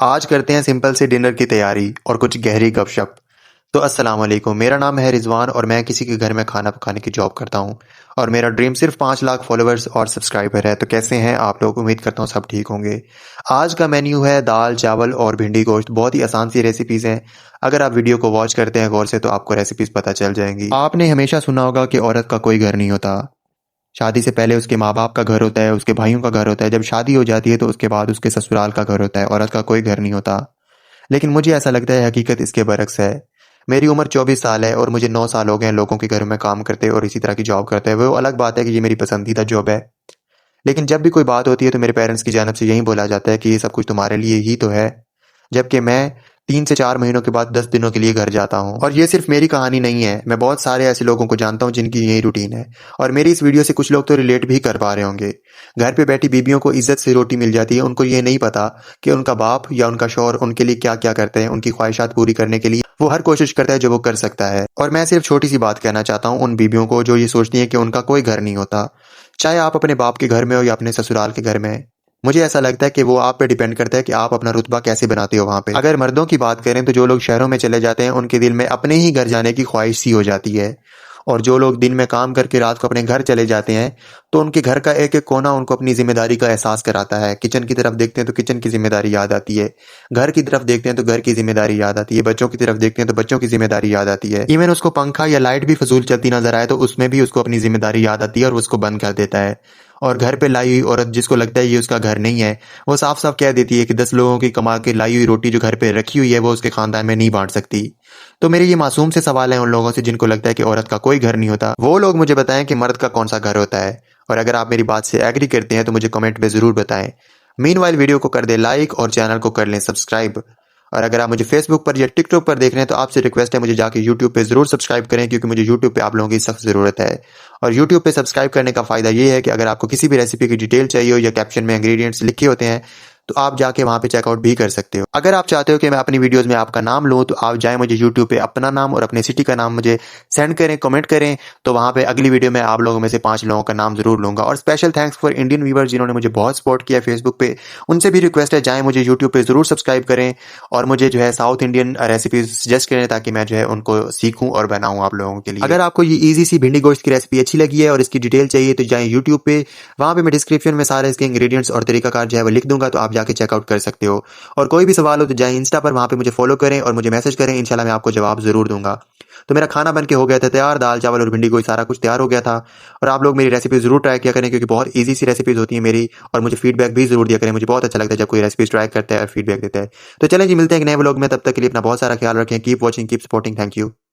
आज करते हैं सिंपल से डिनर की तैयारी और कुछ गहरी गपशप। तो अस्सलाम वालेकुम, मेरा नाम है रिजवान और मैं किसी के घर में खाना पकाने की जॉब करता हूँ। और मेरा ड्रीम सिर्फ 5 लाख फॉलोअर्स और सब्सक्राइबर है। तो कैसे हैं आप लोग? उम्मीद करता हूँ सब ठीक होंगे। आज का मेन्यू है दाल चावल और भिंडी गोश्त। बहुत ही आसान सी रेसिपीज़ हैं। अगर आप वीडियो को वॉच करते हैं गौर से तो आपको रेसिपीज़ पता चल जाएंगी। आपने हमेशा सुना होगा कि औरत का कोई घर नहीं होता। शादी से पहले उसके माँ बाप का घर होता है, उसके भाइयों का घर होता है। जब शादी हो जाती है तो उसके बाद उसके ससुराल का घर होता है। औरत का कोई घर नहीं होता। लेकिन मुझे ऐसा लगता है हकीकत इसके बरक्स है। मेरी उम्र 24 साल है और मुझे 9 साल हो गए हैं लोगों के घरों में काम करते और इसी तरह की जॉब करते हैं। वो अलग बात है कि ये मेरी पसंदीदा जॉब है। लेकिन जब भी कोई बात होती है तो मेरे पेरेंट्स की जानिब से यही बोला जाता है कि ये सब कुछ तुम्हारे लिए ही तो है। जबकि मैं 3 से 4 महीनों के बाद 10 दिनों के लिए घर जाता हूँ। और ये सिर्फ मेरी कहानी नहीं है, मैं बहुत सारे ऐसे लोगों को जानता हूँ जिनकी यही रूटीन है। और मेरी इस वीडियो से कुछ लोग तो रिलेट भी कर पा रहे होंगे। घर पे बैठी बीबियों को इज्जत से रोटी मिल जाती है। उनको ये नहीं पता कि उनका बाप या उनका शौहर उनके लिए क्या क्या करते हैं। उनकी ख्वाहिशात पूरी करने के लिए वो हर कोशिश करता है जो वो कर सकता है। और मैं सिर्फ छोटी सी बात कहना चाहता हूँ उन बीबियों को जो ये सोचती हैं कि उनका कोई घर नहीं होता। चाहे आप अपने बाप के घर में हो या अपने ससुराल के घर में। मुझे ऐसा लगता है कि वो आप पे डिपेंड करता है कि आप अपना रुतबा कैसे बनाते हो वहाँ पे। अगर मर्दों की बात करें तो जो लोग शहरों में चले जाते हैं उनके दिल में अपने ही घर जाने की ख्वाहिश सी हो जाती है। और जो लोग दिन में काम करके रात को अपने घर चले जाते हैं तो उनके घर का एक एक कोना उनको अपनी जिम्मेदारी का एहसास कराता है। किचन की तरफ देखते हैं तो किचन की जिम्मेदारी याद आती है। घर की तरफ देखते हैं तो घर की जिम्मेदारी याद आती है। बच्चों की तरफ देखते हैं तो बच्चों की जिम्मेदारी याद आती है। इवन उसको पंखा या लाइट भी फजूल चलती नजर आए तो उसमें भी उसको अपनी जिम्मेदारी याद आती है और वो उसको बंद कर देता है। और घर पे लाई हुई औरत जिसको लगता है ये उसका घर नहीं है, वो साफ साफ कह देती है कि 10 लोगों की कमा के लाई हुई रोटी जो घर पे रखी हुई है वो उसके खानदान में नहीं बांट सकती। तो मेरे ये मासूम से सवाल है उन लोगों से जिनको लगता है कि औरत का कोई घर नहीं होता। वो लोग मुझे बताएं कि मर्द का कौन सा घर होता है। और अगर आप मेरी बात से एग्री करते हैं तो मुझे कमेंट में जरूर बताएं। मीनवाइल वीडियो को कर दे लाइक और चैनल को कर लें सब्सक्राइब। और अगर आप मुझे फेसबुक पर या टिकटॉक पर देख रहे हैं तो आपसे रिक्वेस्ट है मुझे जाके यूट्यूब पे जरूर सब्सक्राइब करें, क्योंकि मुझे यूट्यूब पे आप लोगों की सख्त जरूरत है। और यूट्यूब पे सब्सक्राइब करने का फायदा ये है कि अगर आपको किसी भी रेसिपी की डिटेल चाहिए हो या कैप्शन में इंग्रेडिएंट्स लिखे होते हैं तो आप जाके वहां पे चेकआउट भी कर सकते हो। अगर आप चाहते हो कि मैं अपनी वीडियोस में आपका नाम लूं तो आप जाए मुझे यूट्यूब पे अपना नाम और अपने सिटी का नाम मुझे सेंड करें, कमेंट करें। तो वहां पे अगली वीडियो में आप लोगों में से 5 लोगों का नाम जरूर लूंगा। और special thanks for Indian viewers जिन्होंने मुझे बहुत सपोर्ट किया फेसबुक पे। उनसे भी रिक्वेस्ट है जाए मुझे यूट्यूब पे जरूर सब्सक्राइब करें और मुझे जो है साउथ इंडियन रेसिपीज सजेस्ट करें ताकि मैं जो है उनको सीखूं और बनाऊं आप लोगों के लिए। अगर आपको ये इजी सी भिंडी गोश्त की रेसिपी अच्छी लगी है और इसकी डिटेल चाहिए तो जाए यूट्यूब पे, वहां पे मैं डिस्क्रिप्शन में सारे इसके इंग्रेडिएंट्स और तरीकाकार जो है वो लिख दूंगा, तो आप जाके चेकआउट कर सकते हो। और कोई भी सवाल हो तो जाए इंस्टा पर, वहां पे मुझे फॉलो करें और मुझे मैसेज करें, इंशाल्लाह मैं आपको जवाब जरूर दूंगा। तो मेरा खाना बन के हो गया था तैयार, दाल चावल और भिंडी कोई सारा कुछ तैयार हो गया था। और आप लोग मेरी रेसिपी जरूर ट्राई किया करें क्योंकि बहुत ईजी सी रेसिपीज होती है मेरी। और मुझे फीडबैक भी जरूर दिया करें, मुझे बहुत अच्छा लगता है जब कोई रेसिपीज ट्राई करता है और फीडबैक देता है। तो चलें जी, मिलते हैं एक नए व्लॉग में, तब तक के लिए अपना बहुत सारा ख्याल रखें। Keep watching, keep supporting, thank you.